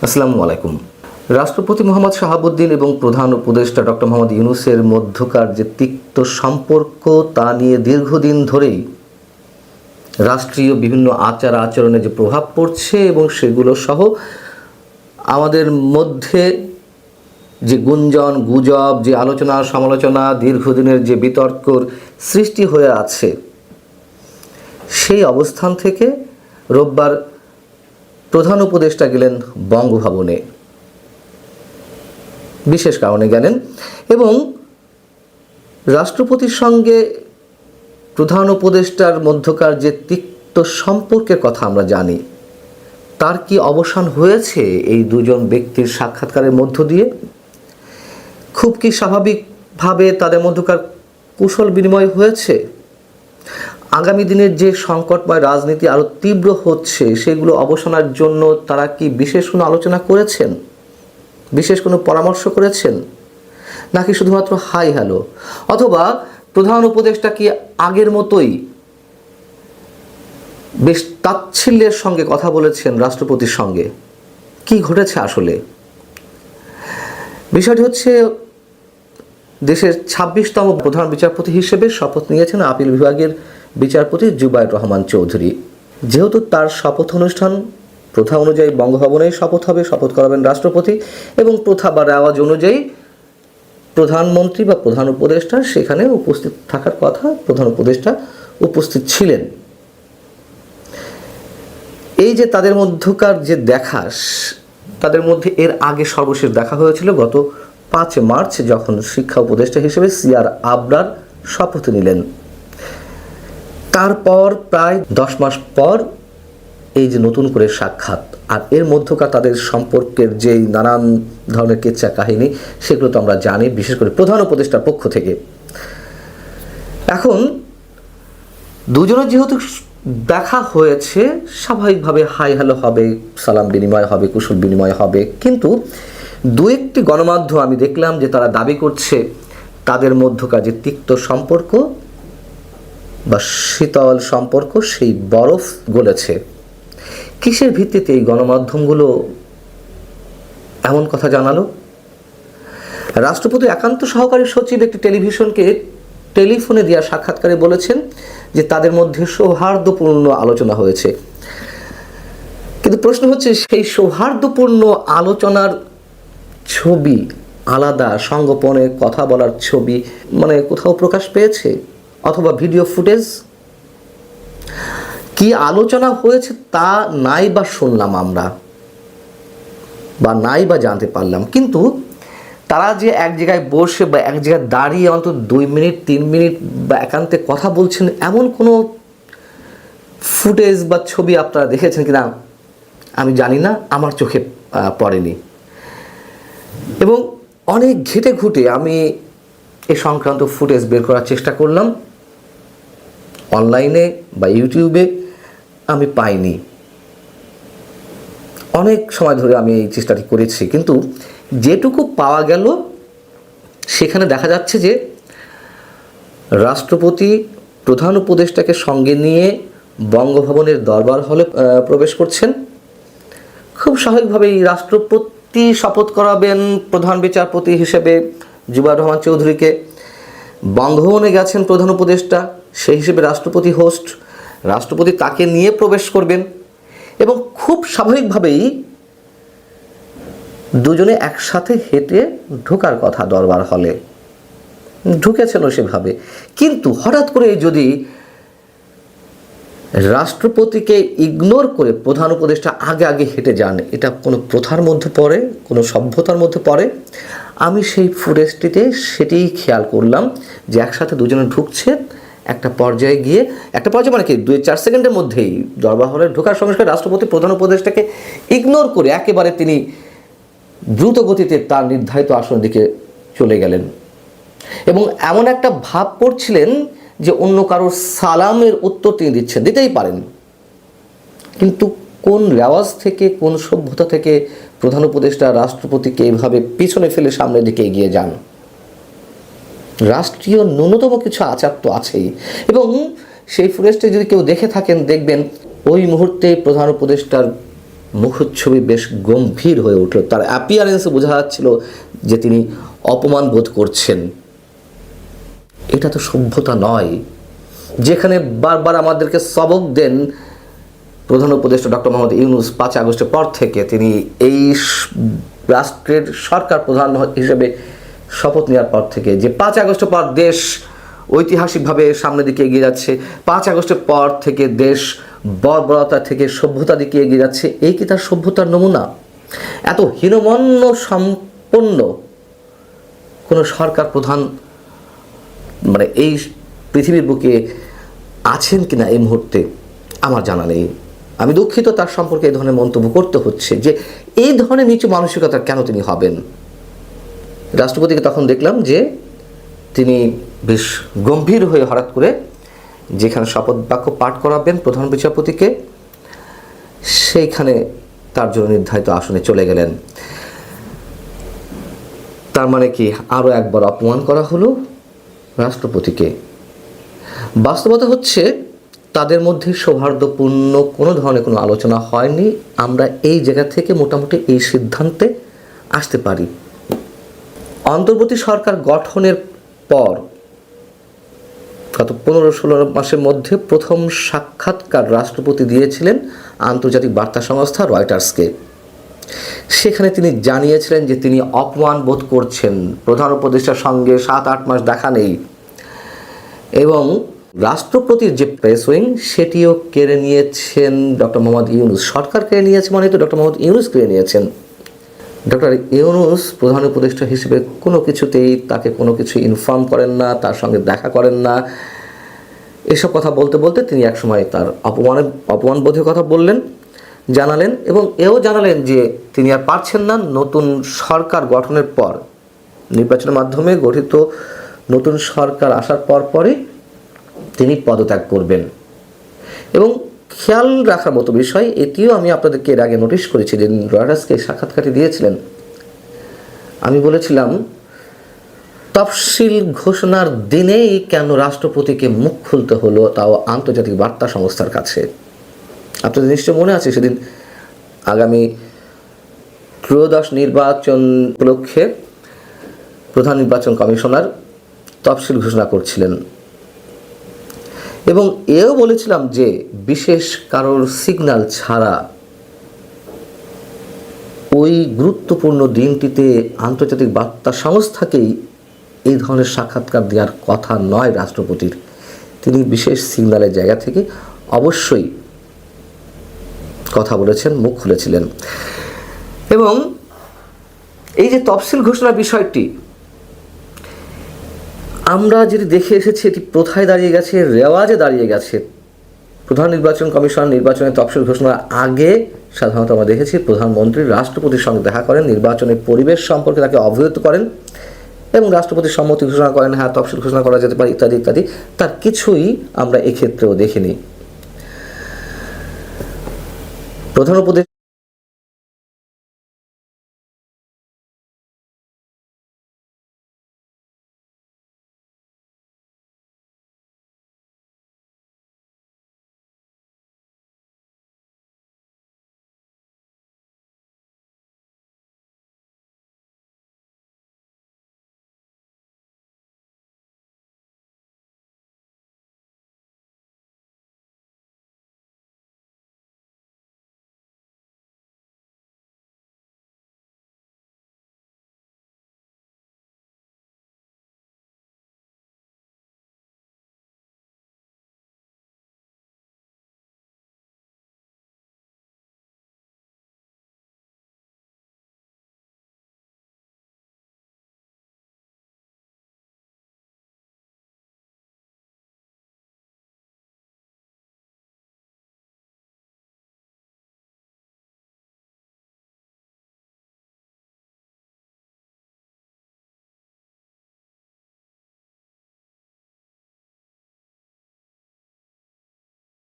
আসসালামু আলাইকুম। রাষ্ট্রপতি মোহাম্মদ শাহাবুদ্দিন এবং প্রধান উপদেষ্টা ডক্টর মোহাম্মদ ইউনূসের মধ্যকার যে তিক্ত সম্পর্ক তা নিয়ে দীর্ঘদিন ধরেই রাষ্ট্রীয় বিভিন্ন আচার আচরণে যে প্রভাব পড়ছে এবং সেগুলো সহ আমাদের মধ্যে যে গুঞ্জন গুজব, যে আলোচনা সমালোচনা, দীর্ঘদিনের যে বিতর্কর সৃষ্টি হয়ে আছে, সেই অবস্থান থেকে রোববার প্রধান উপদেষ্টা গেলেন বঙ্গভবনে, বিশেষ কারণে গেলেন এবং রাষ্ট্রপতির সঙ্গে প্রধান উপদেষ্টার মধ্যকার যে তিক্ত সম্পর্কের কথা আমরা জানি, তার কি অবসান হয়েছে এই দুজন ব্যক্তির সাক্ষাৎকারের মধ্য দিয়ে? খুব কি স্বাভাবিকভাবে তাদের মধ্যকার কুশল বিনিময় হয়েছে? আগামী দিনের যে সংকটময় রাজনীতি আরও তীব্র হচ্ছে, সেগুলো অবসানের জন্য তারা কি বিশেষ কোনো আলোচনা করেছেন, বিশেষ কোনো পরামর্শ করেছেন, নাকি শুধুমাত্র হাই হ্যালো? অথবা প্রধান উপদেষ্টা কি আগের মতোই বেশ তাচ্ছিল্যের সঙ্গে কথা বলেছেন রাষ্ট্রপতির সঙ্গে? কি ঘটেছে আসলে? বিষয়টি হচ্ছে, দেশের ২৬তম প্রধান বিচারপতি হিসেবে শপথ নিয়েছেন আপিল বিভাগের বিচারপতি জুবায়ের রহমান চৌধুরী। যেহেতু তার শপথ অনুষ্ঠান প্রথা অনুযায়ী বঙ্গভবনেই শপথ হবে, শপথ করাবেন রাষ্ট্রপতি, এবং প্রথা বা রেওয়াজ অনুযায়ী প্রধানমন্ত্রী বা প্রধান উপদেষ্টা সেখানে উপস্থিত থাকার কথা। প্রধান উপদেষ্টা উপস্থিত ছিলেন। এই যে তাদের মধ্যকার যে দেখা, তাদের মধ্যে এর আগে সর্বশেষ দেখা হয়েছিল গত ৫ মার্চ, যখন শিক্ষা উপদেষ্টা হিসেবে সিআর আবরার শপথ নিলেন। তারপর প্রায় ১০ মাস পর এই যে নতুন করে সাক্ষাৎ, আর এর মধ্যকার তাদের সম্পর্কের যেই নানান ধরনের কেচ্ছা কাহিনী, সেগুলো তো আমরা জানি, বিশেষ করে প্রধান উপদেষ্টার পক্ষ থেকে। এখন দুজনের যেহেতু দেখা হয়েছে, স্বাভাবিকভাবে হাই হ্যালো হবে, সালাম বিনিময় হবে, কুশল বিনিময় হবে, কিন্তু দু একটি গণমাধ্যম আমি দেখলাম যে তারা দাবি করছে তাদের মধ্যকার যে তিক্ত সম্পর্ক বা শীতল সম্পর্ক, সেই বরফ গলেছে। কিসের ভিত্তিতে এই গণমাধ্যমগুলো এমন কথা জানালো? রাষ্ট্রপতি একান্ত সহকারী সচিব একটি টেলিভিশনকে টেলিফোনে দেওয়া সাক্ষাৎকারে বলেছেন যে তাদের মধ্যে সৌহার্দ্যপূর্ণ আলোচনা হয়েছে। কিন্তু প্রশ্ন হচ্ছে, সেই সৌহার্দ্যপূর্ণ আলোচনার ছবি, আলাদা সংগোপনে কথা বলার ছবি মানে কোথাও প্রকাশ পেয়েছে? অথবা ভিডিও ফুটেজ? কি আলোচনা হয়েছে তা নাই বা শুনলাম আমরা, বা নাই বা জানতে পারলাম। কিন্তু তারা যে এক জায়গায় বসে বা এক জায়গায় দাঁড়িয়ে অন্তত ২ মিনিট ৩ মিনিট বা একান্তে কথা বলছেন, এমন কোনো ফুটেজ বা ছবি আপনারা দেখেছেন কিনা আমি জানি না, আমার চোখে পড়েনি। এবং অনেক ঘেটে ঘুটে আমি এ সংক্রান্ত ফুটেজ বের করার চেষ্টা করলাম, অনলাইনে বা ইউটিউবে আমি পাইনি। অনেক সময় ধরে আমি এই চেষ্টাটি করেছি, কিন্তু যেটুকু পাওয়া গেল সেখানে দেখা যাচ্ছে যে রাষ্ট্রপতি প্রধান উপদেষ্টাকে সঙ্গে নিয়ে বঙ্গভবনের দরবার হলে প্রবেশ করছেন। খুব স্বাভাবিকভাবেই রাষ্ট্রপতি শপথ করাবেন প্রধান বিচারপতি হিসেবে জুবায়ের রহমান চৌধুরীকে। বঙ্গভবনে গেছেন প্রধান উপদেষ্টা, সেই হিসেবে রাষ্ট্রপতি হোস্ট, রাষ্ট্রপতি তাকে নিয়ে প্রবেশ করবেন এবং খুব স্বাভাবিকভাবেই দুজনে একসাথে হেঁটে ঢোকার কথা দরবার হলে, ঢুকেছেনও সেভাবে। কিন্তু হঠাৎ করে যদি রাষ্ট্রপতিকে ইগনোর করে প্রধান উপদেষ্টা আগে আগে হেঁটে যান, এটা কোনো প্রথার মধ্যে পড়ে, কোনো সভ্যতার মধ্যে পড়ে? আমি সেই ফুটেজটিতে সেটিই খেয়াল করলাম যে একসাথে দুজনে ঢুকছে, একটা পর্যায়ে গিয়ে, একটা পর্যায়ে মানে কি ২-৪ সেকেন্ডের মধ্যেই দরবার হলে ঢোকার সঙ্গে সঙ্গে রাষ্ট্রপতি প্রধান উপদেষ্টাকে ইগনোর করে একেবারে তিনি দ্রুত গতিতে তার নির্ধারিত আসনের দিকে চলে গেলেন এবং এমন একটা ভাব করছিলেন যে অন্য কারোর সালামের উত্তর তিনি দিতেই পারেন। কিন্তু কোন রেওয়াজ থেকে, কোন সভ্যতা থেকে প্রধান উপদেষ্টা রাষ্ট্রপতিকে এইভাবে পিছনে ফেলে সামনের দিকে এগিয়ে যান? রাষ্ট্রীয় ন্যূনতম কিছু আচার তো আছেই। এবং সেই ফুটেজটা যদি কেউ দেখে থাকেন, দেখবেন ওই মুহূর্তে প্রধান উপদেষ্টার মুখচ্ছবি বেশ গম্ভীর হয়ে উঠল। তার অ্যাপিয়ারেন্সে বোঝা যাচ্ছিল যে তিনি অপমান বোধ করছেন। এটা তো সভ্যতা নয়, যেখানে বারবার আমাদেরকে সবক দেন প্রধান উপদেষ্টা ডক্টর মোহাম্মদ ইউনূস 5 আগস্টের পর থেকে। তিনি এই রাষ্ট্রের সরকার প্রধান হিসেবে শপথ নেওয়ার পর থেকে যে 5 আগস্টের পর দেশ ঐতিহাসিকভাবে সামনের দিকে এগিয়ে যাচ্ছে, 5 আগস্টের পর থেকে দেশ বর্বরতা থেকে সভ্যতা দিকে এগিয়ে যাচ্ছে, এই কি তার সভ্যতার নমুনা? এত হীনমন্য সম্পন্ন কোনো সরকার প্রধান মানে এই পৃথিবীর বুকে আছেন কিনা এই মুহূর্তে আমার জানা নেই। আমি দুঃখিত তার সম্পর্কে এই ধরনের মন্তব্য করতে হচ্ছে, যে এই ধরনের নিচু মানসিকতা কেন তিনি হবেন। রাষ্ট্রপতিকে তখন দেখলাম যে তিনি বেশ গম্ভীর হয়ে হঠাৎ করে যেখানে শপথ বাক্য পাঠ করাবেন প্রধান বিচারপতিকে, সেইখানে তার জন্য নির্ধারিত আসনে চলে গেলেন। তার মানে কি আরও একবার অপমান করা হলো রাষ্ট্রপতিকে। বাস্তবতা হচ্ছে তাদের মধ্যে সৌহার্দ্যপূর্ণ কোনো ধরনের কোনো আলোচনা হয়নি। আমরা এই জায়গা থেকে মোটামুটি এই সিদ্ধান্তে আসতে পারি, অন্তর্বর্তী সরকার গঠনের পর গত 15-16 মাসের মধ্যে প্রথম সাক্ষাৎকার রাষ্ট্রপতি দিয়েছিলেন আন্তর্জাতিক বার্তা সংস্থা রয়টার্সকে। সেখানে তিনি জানিয়েছিলেন যে তিনি অপমান বোধ করছেন, প্রধান উপদেষ্টার সঙ্গে 7-8 মাস দেখা নেই, এবং রাষ্ট্রপতির যে প্রেস উইং সেটিও কেড়ে নিয়েছেন ডক্টর মোহাম্মদ ইউনূস। সরকার কেড়ে নিয়েছে মানে তো ডক্টর মোহাম্মদ ইউনূস কেড়ে নিয়েছেন। ডক্টর ইউনূস প্রধান উপদেষ্টা হিসেবে কোনো কিছুতেই তাকে কোনো কিছু ইনফর্ম করেন না, তার সঙ্গে দেখা করেন না। এসব কথা বলতে বলতে তিনি একসময় তার অপমানবোধের কথা জানালেন, এবং এও জানালেন যে তিনি আর পারছেন না নতুন সরকার গঠনের পর, নির্বাচনের মাধ্যমে গঠিত নতুন সরকার আসার পরই তিনি পদত্যাগ করবেন। এবং খেয়াল রাখার মতো বিষয়, এটিও আমি আপনাদেরকে এর আগে নোটিশ করেছি, যে রয়টার্সকে সাক্ষাৎকারটি দিয়েছিলেন। আমি বলেছিলাম তফসিল ঘোষণার দিনেই কেন রাষ্ট্রপতিকে মুখ খুলতে হলো, তাও আন্তর্জাতিক বার্তা সংস্থার কাছে। আপনাদের নিশ্চয় মনে আছে সেদিন আগামী ত্রয়োদশ নির্বাচন উপলক্ষে প্রধান নির্বাচন কমিশনার তফসিল ঘোষণা করছিলেন, এবং এও বলেছিলাম যে বিশেষ কারোর সিগন্যাল ছাড়া ওই গুরুত্বপূর্ণ দিনটিতে আন্তর্জাতিক বার্তা সংস্থাকেই এই ধরনের সাক্ষাৎকার দেওয়ার কথা নয় রাষ্ট্রপতির। তিনি বিশেষ সিগন্যালের জায়গা থেকে অবশ্যই কথা বলেছেন, মুখ খুলেছিলেন। এবং এই যে তফসিল ঘোষণার বিষয়টি আমরা যেটি দেখে এসেছি, এটি প্রথায় দাঁড়িয়ে গেছে, রেওয়াজে দাঁড়িয়ে গেছে। প্রধান নির্বাচন কমিশন নির্বাচনের তফসিল ঘোষণার আগে সাধারণত আমরা দেখেছি প্রধানমন্ত্রী রাষ্ট্রপতির সঙ্গে দেখা করেন, নির্বাচনের পরিবেশ সম্পর্কে তাকে অবহিত করেন, এবং রাষ্ট্রপতির সম্মতি ঘোষণা করেন, হ্যাঁ তফসিল ঘোষণা করা যেতে পারে ইত্যাদি ইত্যাদি। তার কিছুই আমরা এক্ষেত্রেও দেখিনি। প্রধান উপদেষ্টা